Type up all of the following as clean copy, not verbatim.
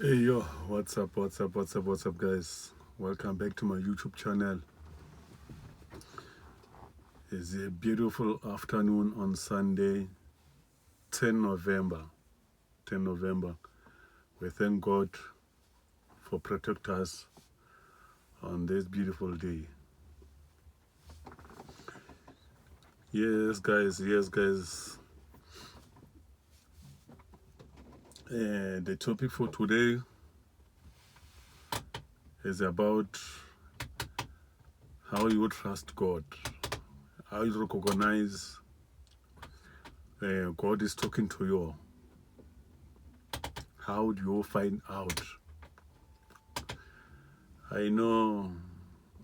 Hey yo, what's up, guys? Welcome back to my YouTube channel. It's a beautiful afternoon on Sunday, 10 November. 10 November. We thank God for protect us on this beautiful day. Yes, guys. The topic for today is about how you trust God, how you recognize God is talking to you. How do you find out? I know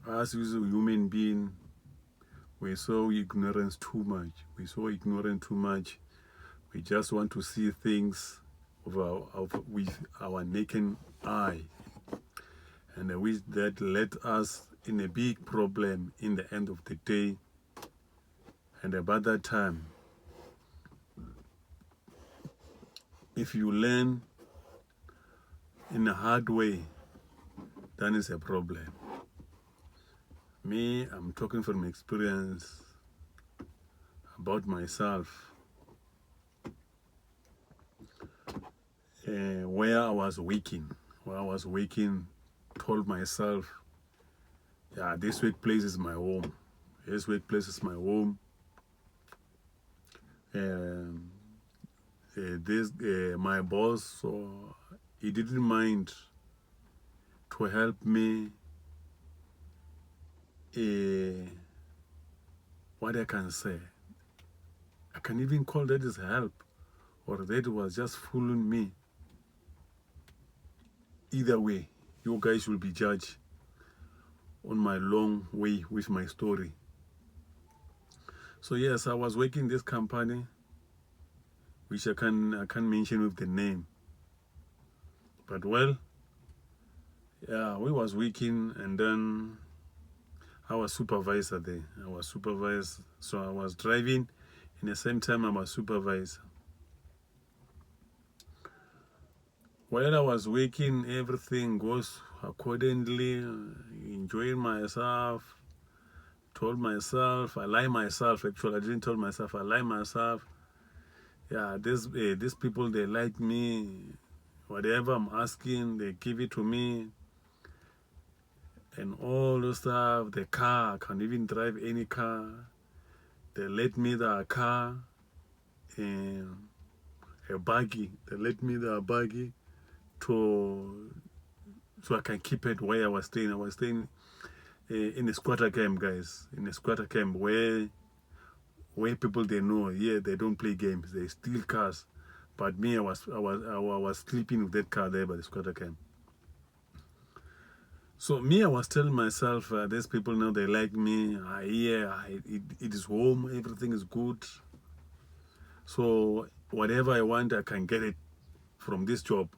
us as a human being, we're so ignorant too much. We're so ignorant too much. We just want to see things with our naked eye. And that led us in a big problem in the end of the day. And about that time, if you learn in a hard way, then it's a problem. Me, I'm talking from experience about myself. Where I was waking, told myself, yeah, this workplace is my home. This workplace is my home. My boss, so he didn't mind to help me. What I can say, I can even call that as help, or that was just fooling me. Either way, you guys will be judged on my long way with my story. So yes, I was working this company, which I can't mention with the name. But well, yeah, we was working, and then I was supervisor there. I was supervised, so I was driving, and at the same time I was supervisor. While I was working, everything goes accordingly, enjoying myself, told myself, I lie myself actually, I didn't tell myself, I lie myself. Yeah, these people, they like me. Whatever I'm asking, they give it to me. And all those stuff, the car, I can't even drive any car. They let me the car and a buggy. They let me the buggy so I can keep it where I was staying. I was staying in a squatter camp, guys. In a squatter camp where people, they know, yeah, they don't play games. They steal cars. But me, I was sleeping with that car there by the squatter camp. So me, I was telling myself, these people now, they like me. It is home. Everything is good. So whatever I want, I can get it from this job.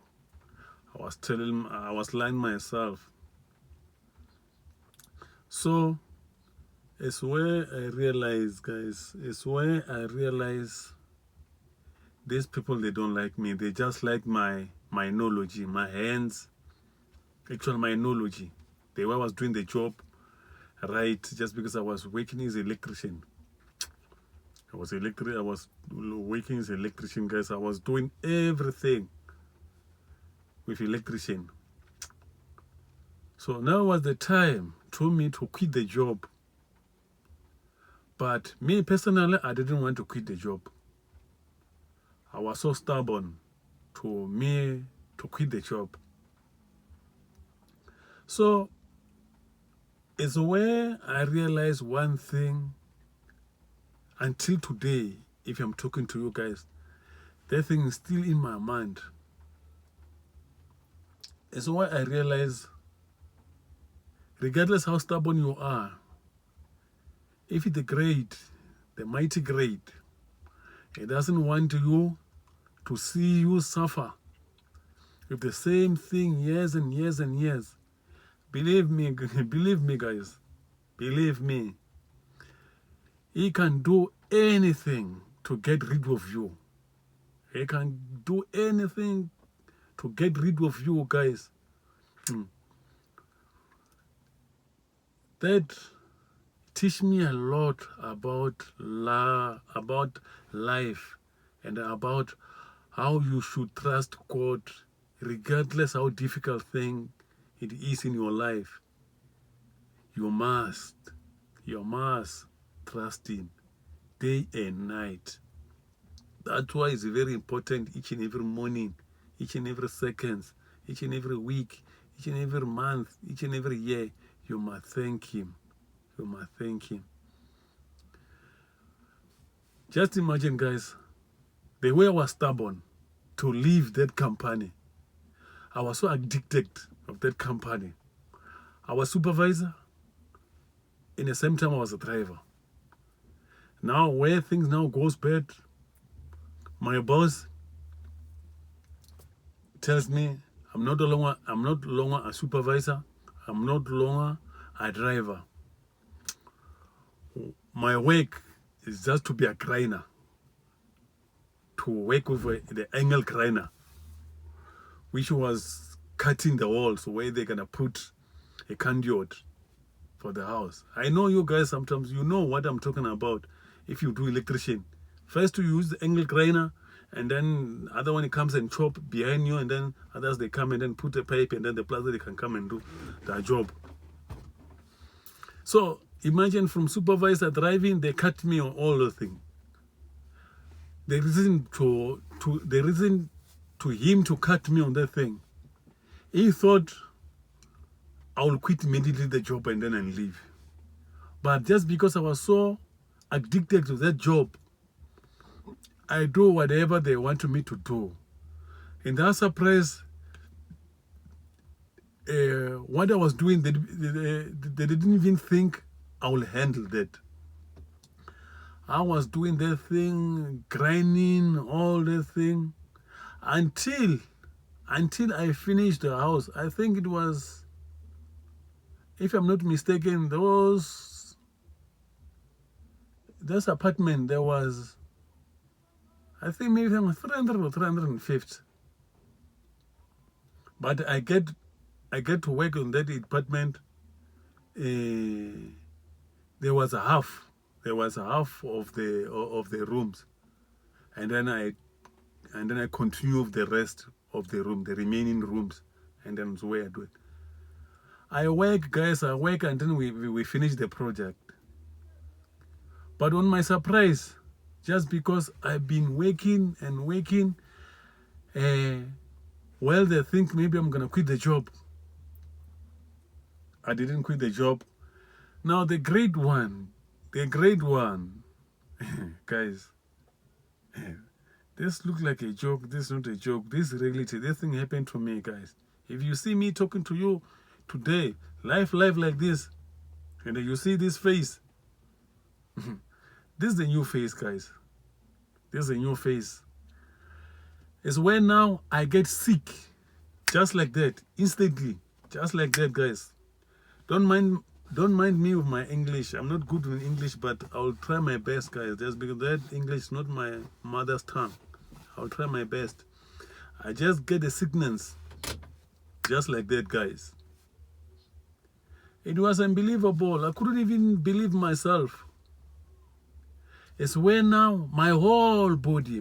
I was lying myself. So it's where I realize, guys, these people, they don't like me. They just like my knowledge, my hands, actual my knowledge. The way I was doing the job, right, just because I was working as an electrician. I was working as an electrician, guys. I was doing everything with electrician. So now was the time to me to quit the job. But me personally, I didn't want to quit the job. I was so stubborn to quit the job. So it's where I realized one thing. Until today, if I'm talking to you guys, that thing is still in my mind. It's why I realize, regardless how stubborn you are, if the great, the mighty great, he doesn't want you to see you suffer with the same thing years and years and years. Believe me, believe me, guys. Believe me. He can do anything to get rid of you. He can do anything to get rid of you guys. That teach me a lot about life, and about how you should trust God regardless how difficult thing it is in your life. You must trust Him day and night. That's why it's very important each and every morning, each and every second, each and every week, each and every month, each and every year, you must thank Him. You must thank Him. Just imagine, guys, the way I was stubborn to leave that company. I was so addicted of that company. I was supervisor. In the same time, I was a driver. Now, where things now goes bad, my boss tells me I'm not longer a supervisor. I'm not longer a driver. My work is just to be a grinder, to work with the angle grinder, which was cutting the walls where they're gonna put a conduit for the house. I know you guys sometimes, you know what I'm talking about. If you do electrician, first you use the angle grinder, and then other one comes and chop behind you, and then others they come and then put a pipe, and then the plaster they can come and do their job. So imagine from supervisor driving, they cut me on all the things. The reason to him to cut me on that thing, he thought I will quit immediately the job and then and leave. But just because I was so addicted to that job, I do whatever they want me to do. And that surprise, what I was doing, they didn't even think I will handle that. I was doing that thing, grinding, all that thing, until I finished the house. I think it was, if I'm not mistaken, this apartment, there was, I think maybe 300 or 350. But I get to work on that apartment. There was a half of the rooms, and then I continue with the rest of the room, the remaining rooms, and then that's where I do it. I work, guys, and then we finish the project. But on my surprise, just because I've been working and working, well, they think maybe I'm gonna quit the job. I didn't quit the job. Now the grade one, guys, this looks like a joke. This is not a joke. This is reality. This thing happened to me, guys. If you see me talking to you today, live like this, and you see this face, this is the new face, guys. This is a new face. It's when now I get sick, just like that, instantly, just like that, guys. Don't mind me with my English. I'm not good in English, but I'll try my best, guys. Just because that English is not my mother's tongue. I'll try my best. I just get a sickness, just like that, guys. It was unbelievable. I couldn't even believe myself. It's when now my whole body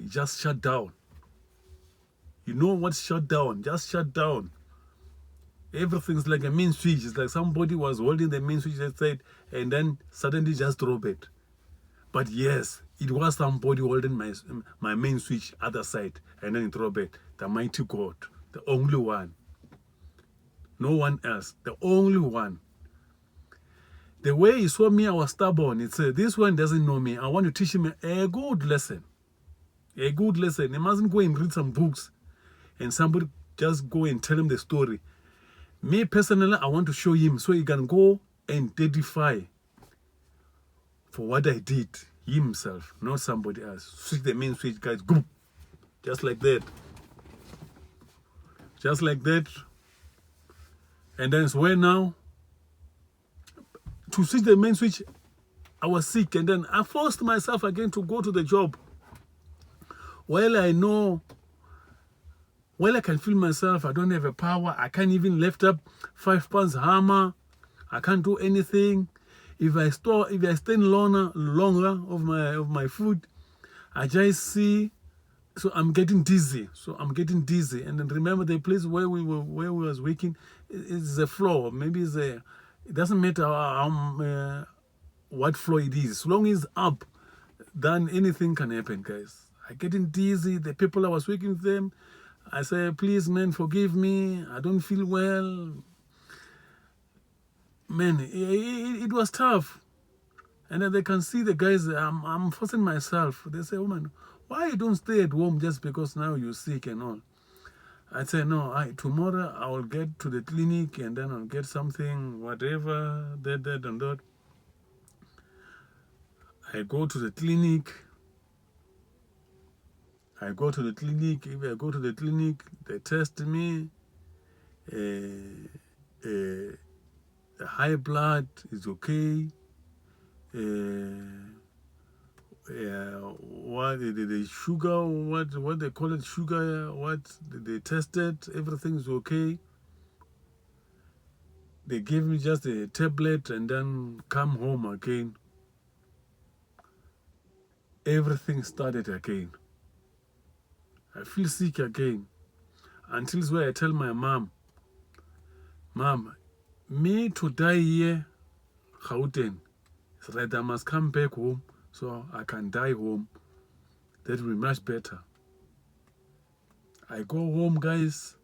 just shut down. You know what's shut down? Just shut down. Everything's like a main switch. It's like somebody was holding the main switch that side and then suddenly just drop it. But yes, it was somebody holding my main switch other side and then it drop it. The mighty God, the only one. No one else, the only one. The way he saw me, I was stubborn. He said, this one doesn't know me. I want to teach him a good lesson. A good lesson. He mustn't go and read some books and somebody just go and tell him the story. Me personally, I want to show him so he can go and identify for what I did himself, not somebody else. Switch the main switch, guys. Go. Just like that. Just like that. And then it's where now, to switch the main switch, I was sick. And then I forced myself again to go to the job. Well, I know Well, I can feel myself. I don't have a power. I can't even lift up 5 pounds hammer. I can't do anything. If I stand longer of my foot, I just see. So I'm getting dizzy. And then remember the place where we was working is a floor. Maybe it's a. It doesn't matter what floor it is. As long as it's up, then anything can happen, guys. I getting dizzy. The people I was working with them, I say, please, man, forgive me. I don't feel well. Man, it was tough. And then they can see the guys, I'm forcing myself. They say, oh man, why you don't stay at home just because now you're sick and all? I say, no, tomorrow I will get to the clinic and then I'll get something, whatever, that and that. I go to the clinic. If I go to the clinic, they test me. The high blood is okay. What the sugar, what they call it, sugar, what they tested, everything is okay. They gave me just a tablet and then come home again. Everything started again. I feel sick again. Until where I tell my mom, me to die here, Gauteng, it's right, I must come back home so I can die home. That will be much better. I go home, guys.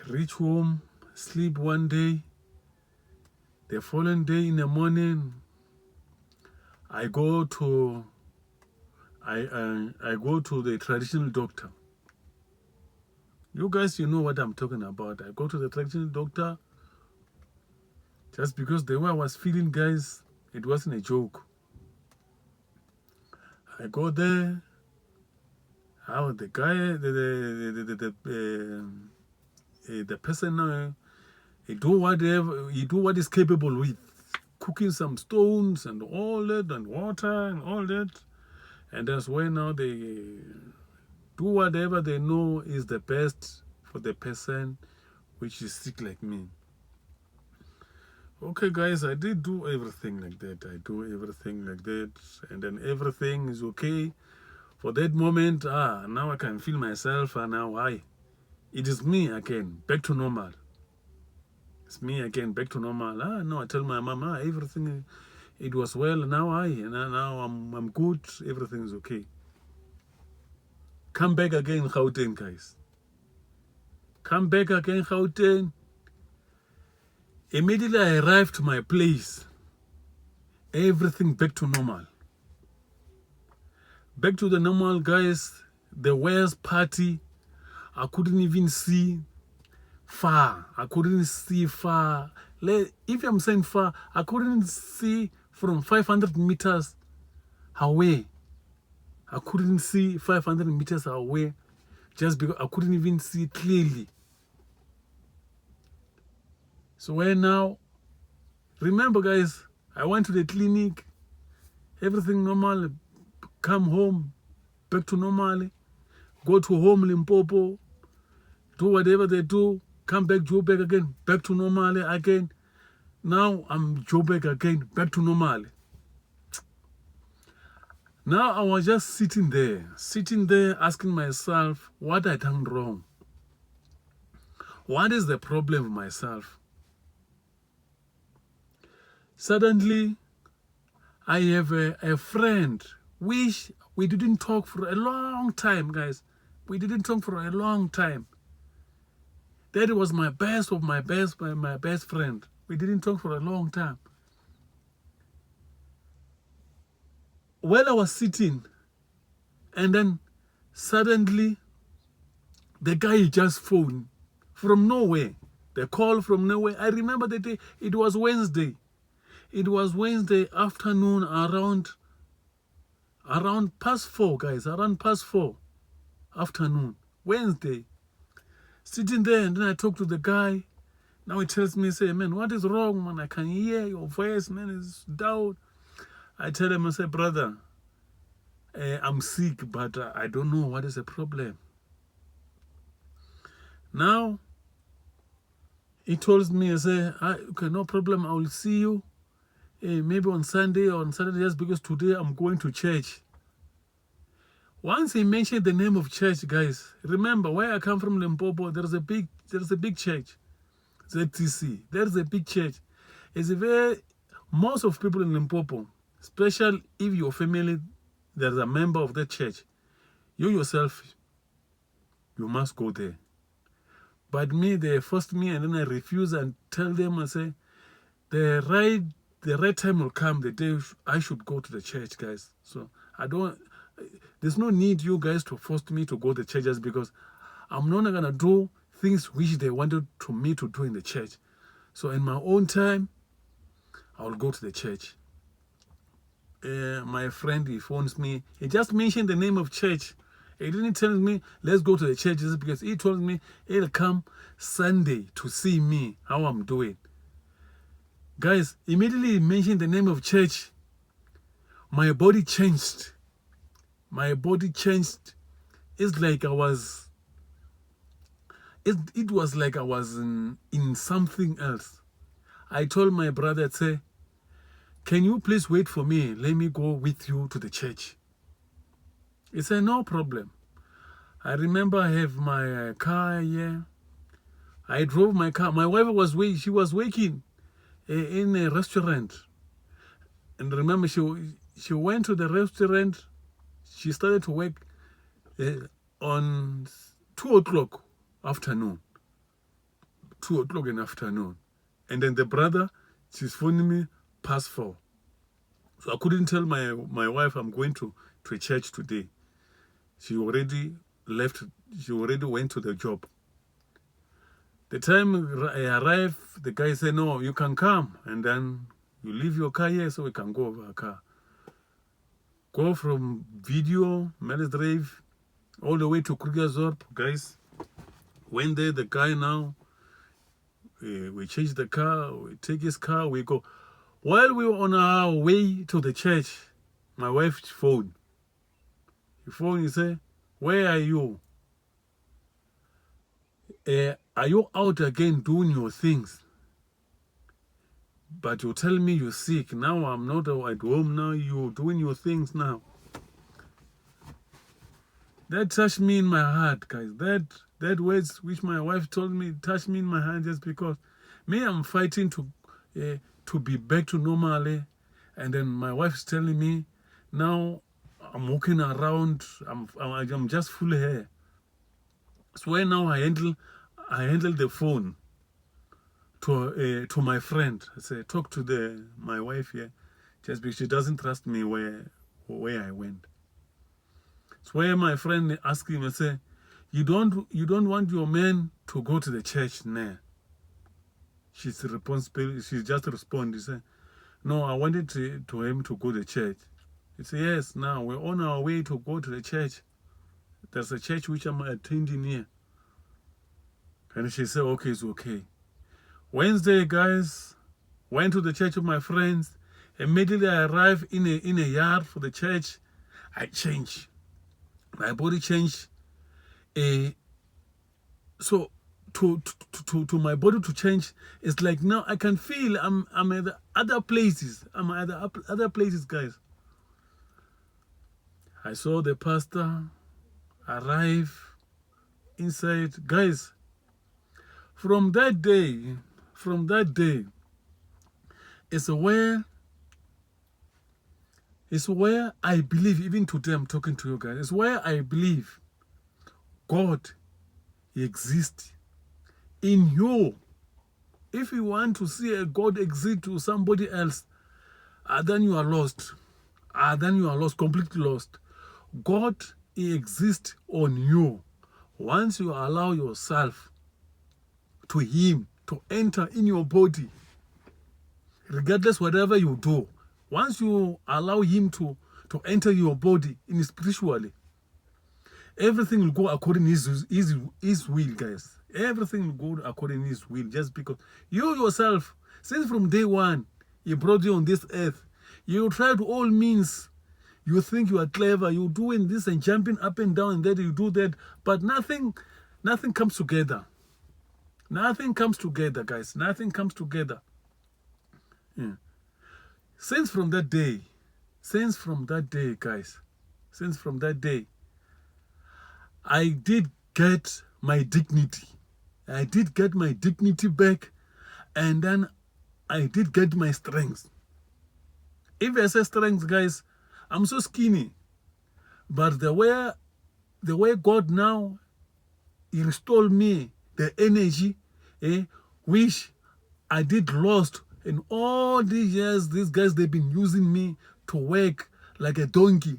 Reach home, sleep one day. The following day in the morning, I go to the traditional doctor. You guys, you know what I'm talking about. I go to the traditional doctor just because the way I was feeling, guys, it wasn't a joke. I go there. How the guy, the person, he do what he's capable with, cooking some stones and all that, and water and all that, and that's why now they do whatever they know is the best for the person which is sick like me. Okay, guys, I did do everything like that. And then everything is okay. For that moment, now I can feel myself, and now it is me again, back to normal. It's me again, back to normal. No, I tell my mom, everything, it was well. Now I'm good. Everything is okay. Come back again, Gauteng, guys. Come back again, Gauteng. Immediately I arrived to my place. Everything back to normal. Back to the normal, guys. The worst party, I couldn't even see far. If I'm saying far, I couldn't see from 500 meters away. I couldn't see 500 meters away just because I couldn't even see clearly. So where now, remember, guys, I went to the clinic, everything normal, come home, back to normal, go to home, Limpopo, do whatever they do, come back, Joburg again, back to normal again. Now I'm Joburg again, back to normal. Now I was just sitting there, asking myself what I done wrong. What is the problem with myself? Suddenly, I have a friend, which we didn't talk for a long time, guys. We didn't talk for a long time. That was my best friend. We didn't talk for a long time. While I was sitting, and then suddenly, the guy just phoned from nowhere. The call from nowhere. I remember the day, it was Wednesday. It was Wednesday afternoon around past 4, guys. Around past 4 afternoon. Wednesday. Sitting there, and then I talk to the guy. Now he tells me, say, man, what is wrong, man? I can hear your voice, man, it's down. I tell him, I say, brother, I'm sick, but I don't know what is the problem. Now, he told me, I say, okay, no problem, I will see you maybe on Sunday or on Saturday, just because today I'm going to church. Once he mentioned the name of church, guys, remember where I come from, Limpopo, there's a big church, ZTC. There's a big church. It's most of people in Limpopo, especially if your family, there's a member of that church, you yourself, you must go there. But me, they forced me, and then I refuse and tell them, I say, the right time will come, the day I should go to the church, guys. So there's no need you guys to force me to go to the church, just because I'm not going to do things which they wanted me to do in the church. So in my own time, I will go to the church. My friend, he phones me. He just mentioned the name of church. He didn't tell me, let's go to the church, just because he told me he'll come Sunday to see me, how I'm doing. Guys, immediately he mentioned the name of church. My body changed. My body changed. It's like I was... It was like I was in something else. I told my brother, say, can you please wait for me? Let me go with you to the church. He said, no problem. I remember I have my car here. I drove my car. My wife was working in a restaurant. And remember, she went to the restaurant. She started to work on 2 o'clock afternoon. 2 o'clock in the afternoon. And then the brother, she's phoning me past 4. So I couldn't tell my wife I'm going to a church today. She already left. She already went to the job. The time I arrived, the guy said, no, you can come. And then you leave your car here so we can go over a car. Go from Video, Melis Drive, all the way to Krugersdorp, guys. Went there, the guy now, we change the car, we take his car, we go. While we were on our way to the church, my wife's phone. He phoned, he said, where are you? Are you out again doing your things? But you tell me you're sick. Now I'm not at home now. You're doing your things now. That touched me in my heart, guys. That words which my wife told me touched me in my heart, just because me, I'm fighting to be back to normal. And then my wife's telling me, now I'm walking around. I'm just full hair. So when now I handle the phone to my friend. I say, talk to my wife here, just because she doesn't trust me where I went. So where my friend asked him, I say, you don't want your man to go to the church now? She's responsible. She just responded. She said, no, I wanted to him to go to church. He said, yes, now we're on our way to go to the church. There's a church which I'm attending here. And she said, okay, it's okay. Wednesday, guys, went to the church with my friends. Immediately I arrived in a yard for the church. I changed. My body changed. So to my body to change, it's like now I can feel I'm at the other places. I'm at the other places, guys. I saw the pastor arrive inside. Guys, from that day, it's where I believe, even today I'm talking to you guys, it's where I believe God exists in you. If you want to see a God exist to somebody else, then you are lost. Then you are lost, completely lost. God exists on you. Once you allow yourself to Him to enter in your body, regardless whatever you do, once you allow Him to enter your body in spiritually, everything will go according to his will, guys. Everything will go according to His will, just because you yourself, since from day one, He brought you on this earth, you tried all means. You think you are clever, you're doing this and jumping up and down and that you do that, but nothing comes together. Nothing comes together, guys. Nothing comes together. Yeah. Since from that day, guys, since from that day, I did get my dignity. I did get my dignity back, and then I did get my strength. If I say strength, guys, I'm so skinny, but the way God now, He restored me the energy, which I did lost in all these years. These guys, they've been using me to work like a donkey.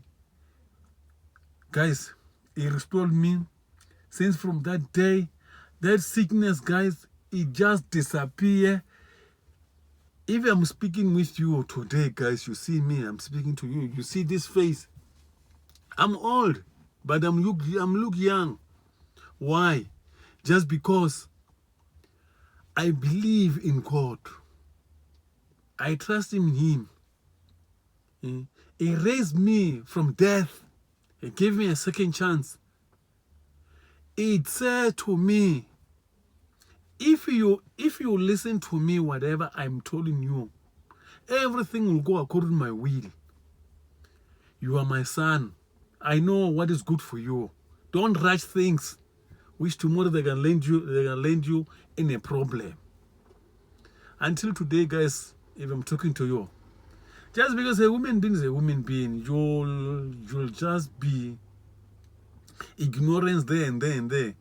Guys, He restored me. Since from that day, that sickness, guys, it just disappeared. If I'm speaking with you today, guys, you see me, I'm speaking to you, you see this face. I'm old, but I'm look young. Why? Just because I believe in God. I trust in Him. He raised me from death. He gave me a second chance. It said to me, if you listen to me, whatever I'm telling you, everything will go according to my will. You are my son. I know what is good for you. Don't rush things, which tomorrow they can land you in a problem. Until today, guys, if I'm talking to you, just because a woman being is a woman being, you'll just be ignorance there and there and there.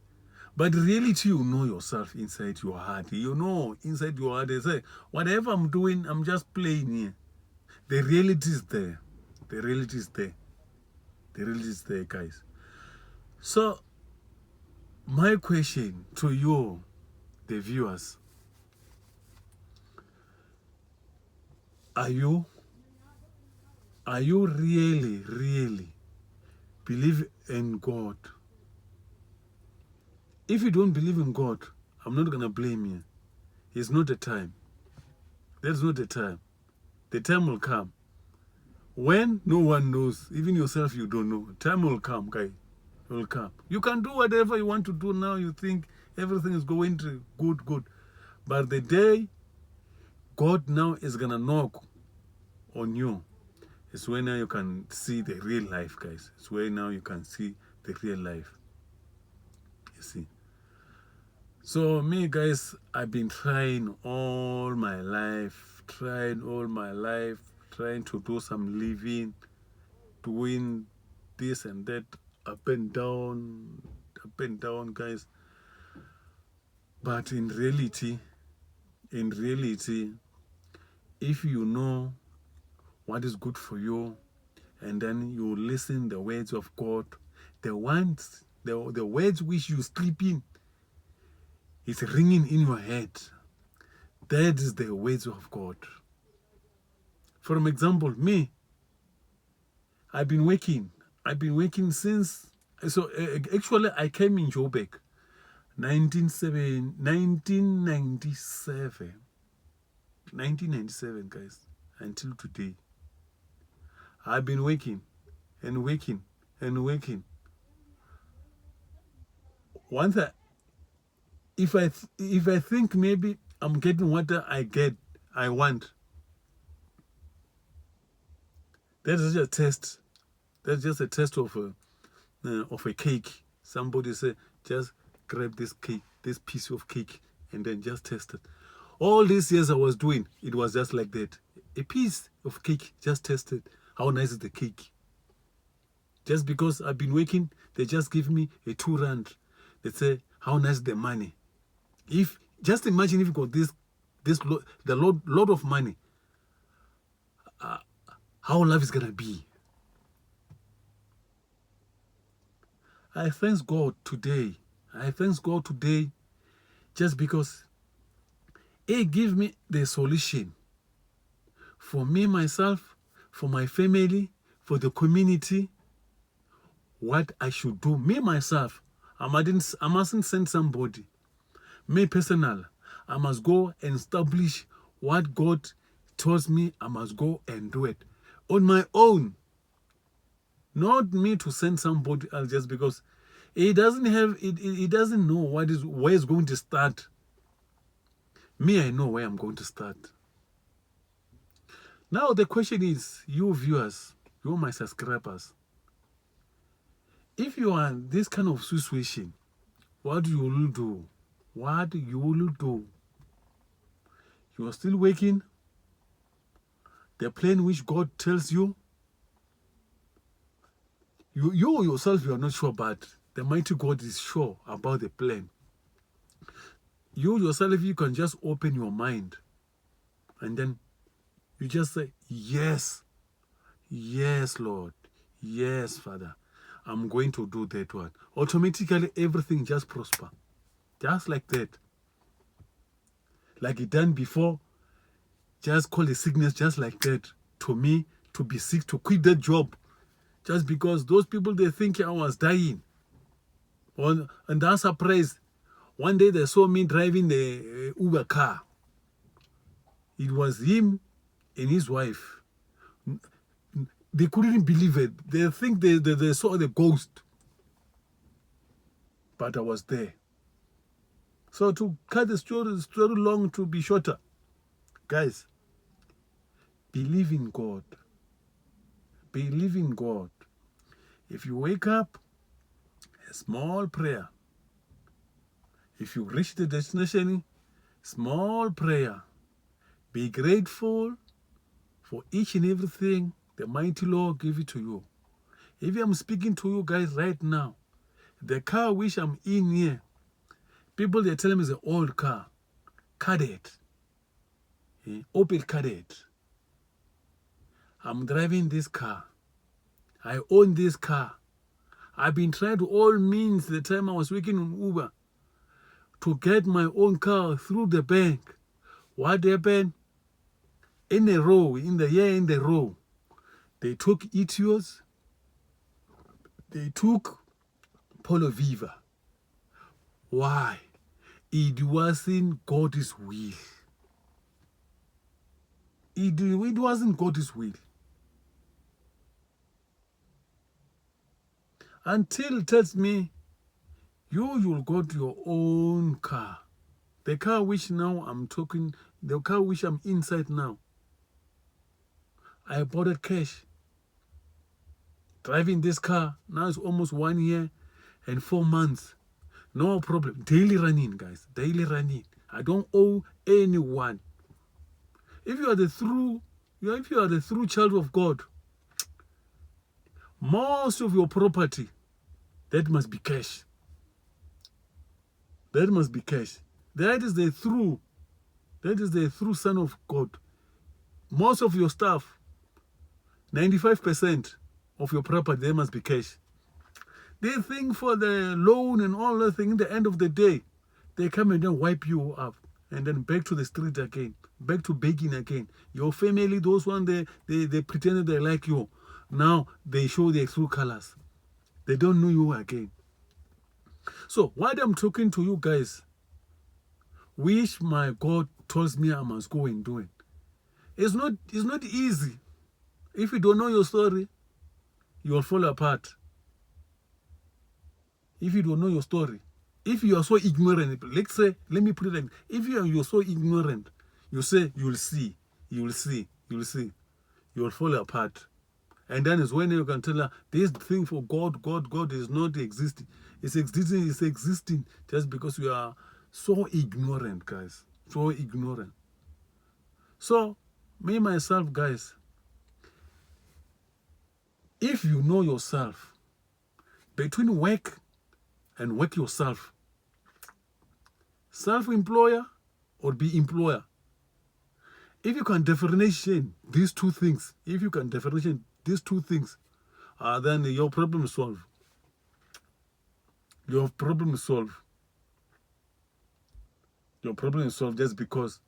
But reality, you know yourself inside your heart. You know inside your heart, they say, whatever I'm doing, I'm just playing here. The reality is there. The reality is there. The reality is there, guys. So, my question to you, the viewers, are you really believe in God? If you don't believe in God, I'm not going to blame you. It's not the time. That's not the time. The time will come. When? No one knows. Even yourself, you don't know. Time will come, guys. It will come. You can do whatever you want to do now. You think everything is going to good. But the day God now is going to knock on you, it's when now you can see the real life, guys. It's where now you can see the real life. You see. So me, guys, I've been trying all my life, trying to do some living, doing this and that, up and down, guys. But in reality, if you know what is good for you, and then you listen the words of God, the words which you sleep in, it's ringing in your head. That is the words of God. For example, me, I've been working since, so actually I came in Joburg 1997, guys, until today. I've been working and working. Once if I think maybe I'm getting what I want, that is just a test. That's just a test of a cake. Somebody say, just grab this cake, this piece of cake, and then just test it. All these years I was doing, it was just like that. A piece of cake, just tested. How nice is the cake? Just because I've been working, they just give me a 2 rand. They say, how nice is the money? Just imagine if you got the lot of money, how life is gonna be. I thank God today. Just because He give me the solution for me, myself, for my family, for the community. What I should do, me myself, I mustn't send somebody. Me personal, I must go and establish what God tells me. I must go and do it on my own. Not me to send somebody else just because he doesn't have it. He doesn't know where it's going to start. Me, I know where I'm going to start. Now the question is, you viewers, you my subscribers, if you are in this kind of situation, what you will do? What you will do? You are still waking. The plan which God tells you, you yourself, you are not sure, but the mighty God is sure about the plan. You yourself, if you can just open your mind and then you just say, yes, yes, Lord, yes, Father, I'm going to do that one. Automatically, everything just prosper. Just like that. Like it done before, just call the sickness just like that. To me, to be sick, to quit that job. Just because those people, they think I was dying. And they're surprised. One day they saw me driving the Uber car. It was him and his wife. They couldn't believe it. They think they saw the ghost. But I was there. So to cut the story long, to be shorter, guys, believe in God. Believe in God. If you wake up, a small prayer. If you reach the destination, small prayer. Be grateful for each and everything the mighty Lord gave it to you. If I'm speaking to you guys right now, the car which I'm in here, people, they tell me it's an old car. Cadet. Opel Cadet. I'm driving this car. I own this car. I've been trying to all means the time I was working on Uber to get my own car through the bank. What happened? In a row, in the row, they took Etios, they took Polo Viva. Why? It wasn't God's will. It wasn't God's will. Until it tells me, you'll go to your own car. The car which now I'm talking, the car which I'm inside now, I bought it cash. Driving this car, now it's almost 1 year and 4 months. No problem. Daily running, guys. Daily running. I don't owe anyone. If you are the true child of God, most of your property, that must be cash. That must be cash. That is the true son of God. Most of your stuff, 95% of your property, there must be cash. They think for the loan and all that thing, in the end of the day, they come and then wipe you up and then back to the street again, back to begging again. Your family, those ones, they pretended they like you. Now they show their true colors. They don't know you again. So what I'm talking to you guys, which my God tells me I must go and do it. It's not easy. If you don't know your story, you'll fall apart. If you don't know your story, if you are so ignorant, let's say, let me put it like, if you're so ignorant, you say you'll see, you'll fall apart. And then is when you can tell her, this thing for God is not existing. It's existing just because you are so ignorant, guys. So ignorant. So, me, myself, guys, if you know yourself, between work and work yourself, self-employer or be employer, if you can differentiate these two things, then your problem is solved. Your problem is solved. Your problem is solved just because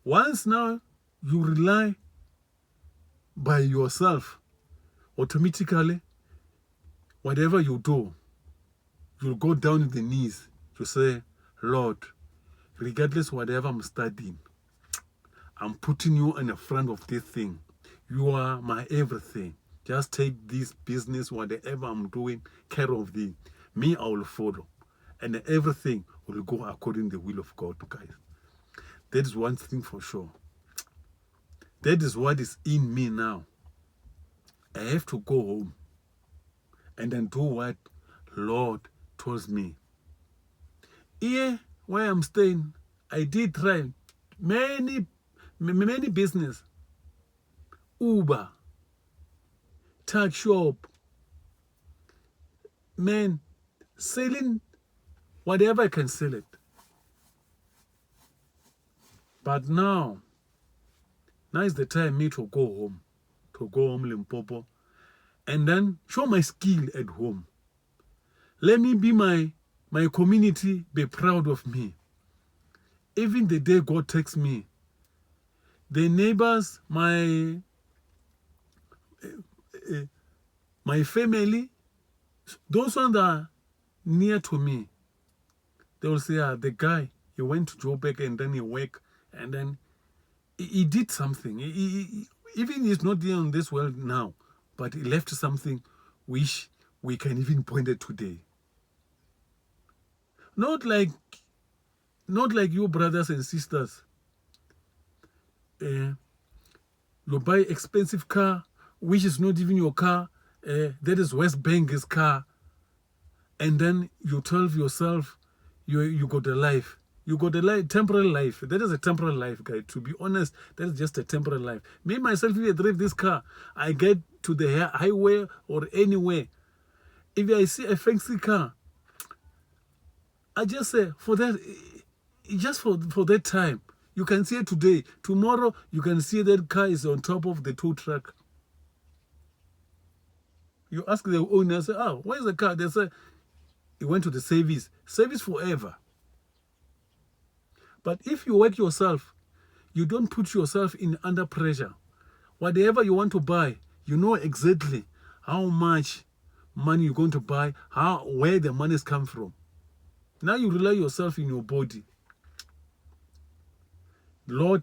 once now you rely by yourself, automatically, whatever you do, you'll go down on the knees to say, Lord, regardless whatever I'm studying, I'm putting you in the front of this thing. You are my everything. Just take this business, whatever I'm doing, care of thee. Me, I will follow. And everything will go according to the will of God, guys. That is one thing for sure. That is what is in me now. I have to go home and then do what Lord tells me. Here, where I'm staying, I did try many business. Uber, tag shop, man, selling whatever I can sell it. But now is the time me to go home Limpopo, and then show my skill at home. Let me be my community, be proud of me. Even the day God takes me, the neighbors, my family, those ones that are near to me, they will say, the guy, he went to Joburg and then he worked, and then he did something. Even he's not here in this world now, but he left something which we can even point at today. Not like you brothers and sisters. You buy expensive car, which is not even your car. That is West Bank's car. And then you tell yourself, you got a life. You got a temporary life. That is a temporary life, guy. To be honest, that is just a temporary life. Me, myself, if I drive this car, I get to the highway or anywhere. If I see a fancy car, I just say, for that, just for that time, you can see it today. Tomorrow, you can see that car is on top of the tow truck. You ask the owner, say, where's the car? They say, it went to the service. Service forever. But if you work yourself, you don't put yourself in under pressure. Whatever you want to buy, you know exactly how much money you're going to buy, where the money's come from. Now you rely yourself in your body. Lord,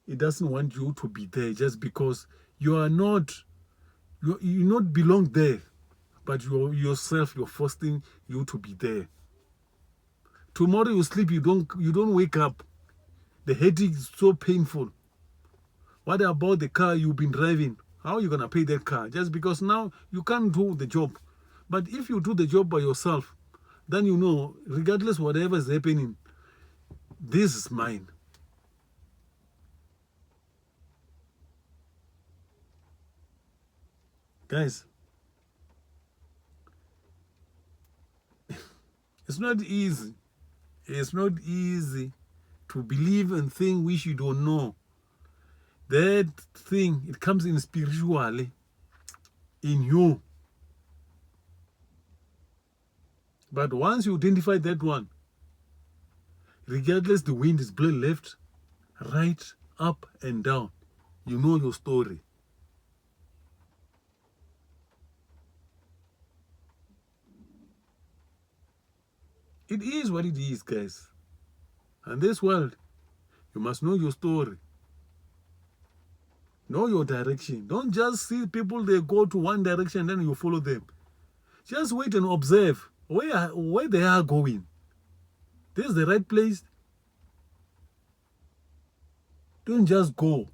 He doesn't want you to be there just because you not belong there, but you're forcing you to be there. Tomorrow you sleep, you don't wake up. The headache is so painful. What about the car you've been driving? How are you gonna pay that car? Just because now you can't do the job. But if you do the job by yourself, then you know, regardless whatever is happening, this is mine. Guys, it's not easy. It's not easy to believe in things which you don't know. That thing, it comes in spiritually, in you. But once you identify that one, regardless the wind is blowing left, right, up and down, you know your story. It is what it is, guys. And this world, you must know your story. Know your direction. Don't just see people, they go to one direction and then you follow them. Just wait and observe where they are going. This is the right place. Don't just go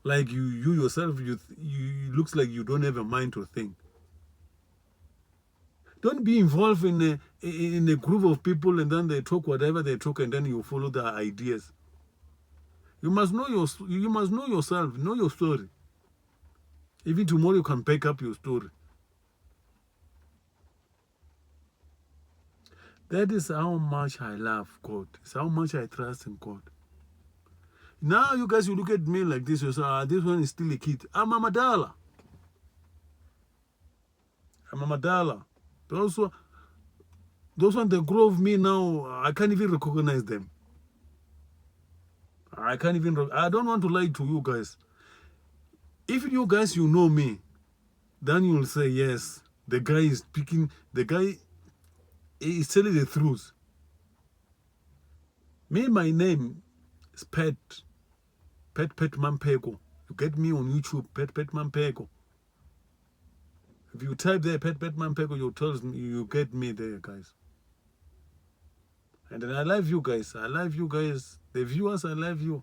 like you yourself, you looks like you don't have a mind to think. Don't be involved in a group of people and then they talk whatever they talk and then you follow their ideas. You must know yourself, know your story. Even tomorrow you can back up your story. That is how much I love God. It's how much I trust in God. Now you guys, you look at me like this, you say, this one is still a kid. I'm a Madala. Those ones that grow of me now, I can't even recognize them. I don't want to lie to you guys. If you guys, you know me, then you will say, yes, the guy is speaking, the guy is telling the truth. Me, my name is Pet Mampego. You get me on YouTube, Pet Mampego. If you type there Pat Mampeko, you get me there, guys. And then I love you guys. I love you guys. The viewers, I love you.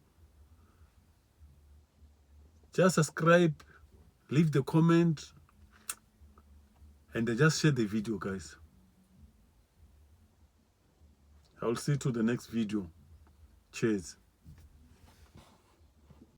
Just subscribe, leave the comment, and then just share the video, guys. I will see you to the next video. Cheers.